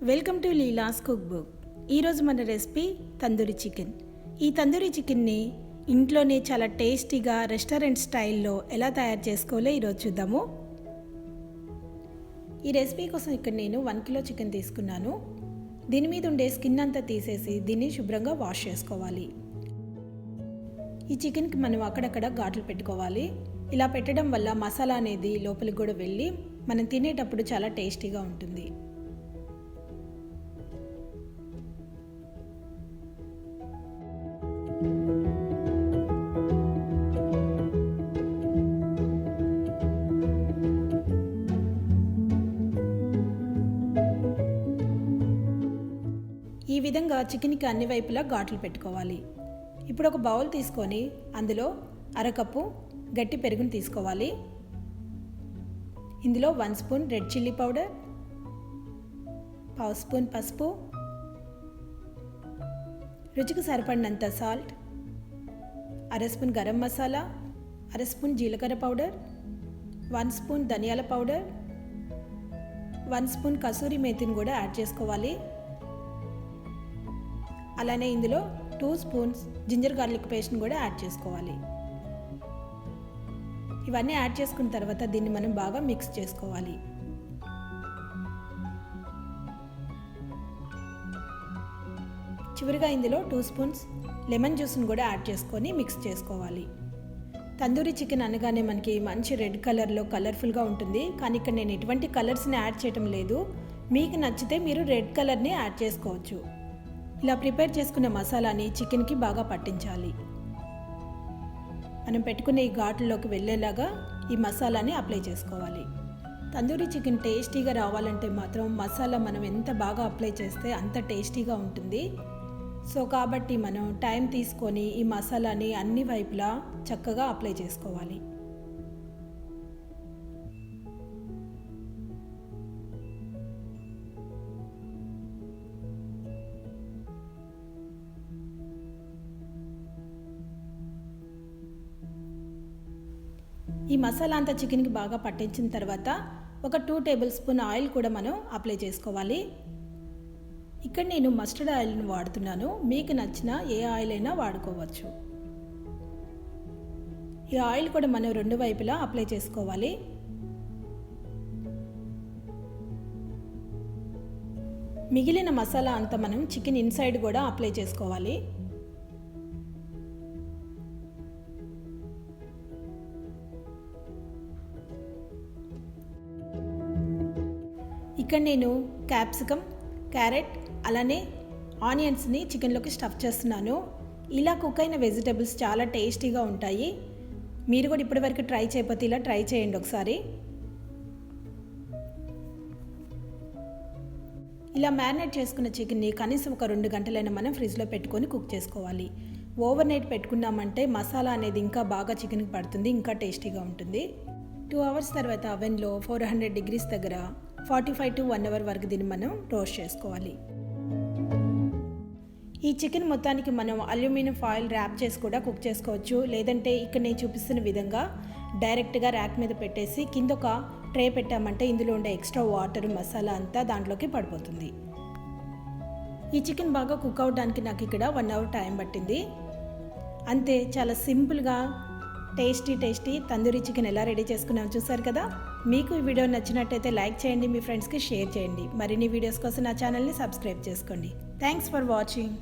Welcome to Leela's cook book. ఈరోజు మన recipe tandoori chicken. ఈ తందూరి చికెన్ని ఇంట్లోనే చాలా టేస్టీగా రెస్టారెంట్ స్టైల్లో ఎలా తయారు చేసుకోవాలో ఈరోజు చూద్దాము. ఈ రెసిపీ కోసం ఇక్కడ నేను 1 కిలో చికెన్ తీసుకున్నాను. దీని మీద ఉండే స్కిన్ అంతా తీసేసి దీన్ని శుభ్రంగా వాష్ చేసుకోవాలి. ఈ చికెన్కి మనం అక్కడక్కడ ఘాట్లు పెట్టుకోవాలి. ఇలా పెట్టడం వల్ల మసాలా అనేది లోపలికి కూడా వెళ్ళి మనం తినేటప్పుడు చాలా టేస్టీగా ఉంటుంది. ఈ విధంగా చికెన్కి అన్ని వైపులా ఘాట్లు పెట్టుకోవాలి. ఇప్పుడు ఒక బౌల్ తీసుకొని అందులో అరకప్పు గట్టి పెరుగును తీసుకోవాలి. ఇందులో 1 spoon red chilli powder, 1/2 spoon పసుపు, రుచికి సరిపడినంత salt, 1/2 spoon garam masala, 1/2 spoon జీలకర్ర పౌడర్, 1 స్పూన్ ధనియాల పౌడర్, 1 స్పూన్ కసూరి మేతిని కూడా యాడ్ చేసుకోవాలి. అలానే ఇందులో 2 స్పూన్స్ జింజర్ గార్లిక్ పేస్ట్ని కూడా యాడ్ చేసుకోవాలి. ఇవన్నీ యాడ్ చేసుకున్న తర్వాత దీన్ని మనం బాగా మిక్స్ చేసుకోవాలి. చివరిగా ఇందులో 2 స్పూన్స్ లెమన్ జ్యూస్ని కూడా యాడ్ చేసుకొని మిక్స్ చేసుకోవాలి. తందూరి చికెన్ అనగానే మనకి మంచి రెడ్ కలర్లో కలర్ఫుల్గా ఉంటుంది. కానీ ఇక్కడ నేను ఎటువంటి కలర్స్ని యాడ్ చేయటం లేదు. మీకు నచ్చితే మీరు రెడ్ కలర్ని యాడ్ చేసుకోవచ్చు. ఇలా ప్రిపేర్ చేసుకున్న మసాలాని చికెన్కి బాగా పట్టించాలి. మనం పెట్టుకునే ఈ ఘాట్లలోకి వెళ్ళేలాగా ఈ మసాలాని అప్లై చేసుకోవాలి. తందూరి చికెన్ టేస్టీగా రావాలంటే మాత్రం మసాలా మనం ఎంత బాగా అప్లై చేస్తే అంత టేస్టీగా ఉంటుంది. సో కాబట్టి మనం టైం తీసుకొని ఈ మసాలాని అన్ని వైపులా చక్కగా అప్లై చేసుకోవాలి. ఈ మసాలా అంతా చికెన్కి బాగా పట్టించిన తర్వాత ఒక 2 టేబుల్ స్పూన్ ఆయిల్ కూడా మనం అప్లై చేసుకోవాలి. ఇక్కడ నేను మస్టర్డ్ ఆయిల్ని వాడుతున్నాను. మీకు నచ్చిన ఏ ఆయిల్ అయినా వాడుకోవచ్చు. ఈ ఆయిల్ కూడా మనం 2 వైపులా అప్లై చేసుకోవాలి. మిగిలిన మసాలా అంతా మనం చికెన్ ఇన్సైడ్ కూడా అప్లై చేసుకోవాలి. ఇక్కడ నేను క్యాప్సికమ్, క్యారెట్ అలానే ఆనియన్స్ని చికెన్లోకి స్టఫ్ చేస్తున్నాను. ఇలా కుక్ అయిన వెజిటేబుల్స్ చాలా టేస్టీగా ఉంటాయి. మీరు కూడా ఇప్పటివరకు ట్రై చేయకపోతే ఇలా ట్రై చేయండి ఒకసారి. ఇలా మ్యారినేట్ చేసుకున్న చికెన్ని కనీసం ఒక 2 గంటలైనా మనం ఫ్రిడ్జ్లో పెట్టుకొని కుక్ చేసుకోవాలి. ఓవర్ నైట్ పెట్టుకున్నామంటే మసాలా అనేది ఇంకా బాగా చికెన్కి పడుతుంది, ఇంకా టేస్టీగా ఉంటుంది. 2 అవర్స్ తర్వాత అవెన్లో 400 డిగ్రీస్ దగ్గర 45 to 1 అవర్ వరకు దీన్ని మనం రోస్ట్ చేసుకోవాలి. ఈ చికెన్ మొత్తానికి మనం అల్యూమినియం ఫాయిల్ ర్యాప్ చేసి కూడా కుక్ చేసుకోవచ్చు. లేదంటే ఇక్కడ నేను చూపిస్తున్న విధంగా డైరెక్ట్గా ర్యాక్ మీద పెట్టేసి కింద ఒక ట్రే పెట్టామంటే ఇందులో ఉండే ఎక్స్ట్రా వాటర్ మసాలా అంతా దాంట్లోకి పడిపోతుంది. ఈ చికెన్ బాగా కుక్ అవడానికి నాకు ఇక్కడ 1 అవర్ టైం పట్టింది. అంతే, చాలా సింపుల్గా టేస్టీ తందూరి చికెన్ ఎలా రెడీ చేసుకున్నామో చూసారు కదా. మీకు ఈ వీడియో నచ్చినట్టయితే లైక్ చేయండి, మీ ఫ్రెండ్స్కి షేర్ చేయండి. మరిన్ని వీడియోస్ కోసం నా ఛానల్ని సబ్స్క్రైబ్ చేసుకోండి. Thanks for watching.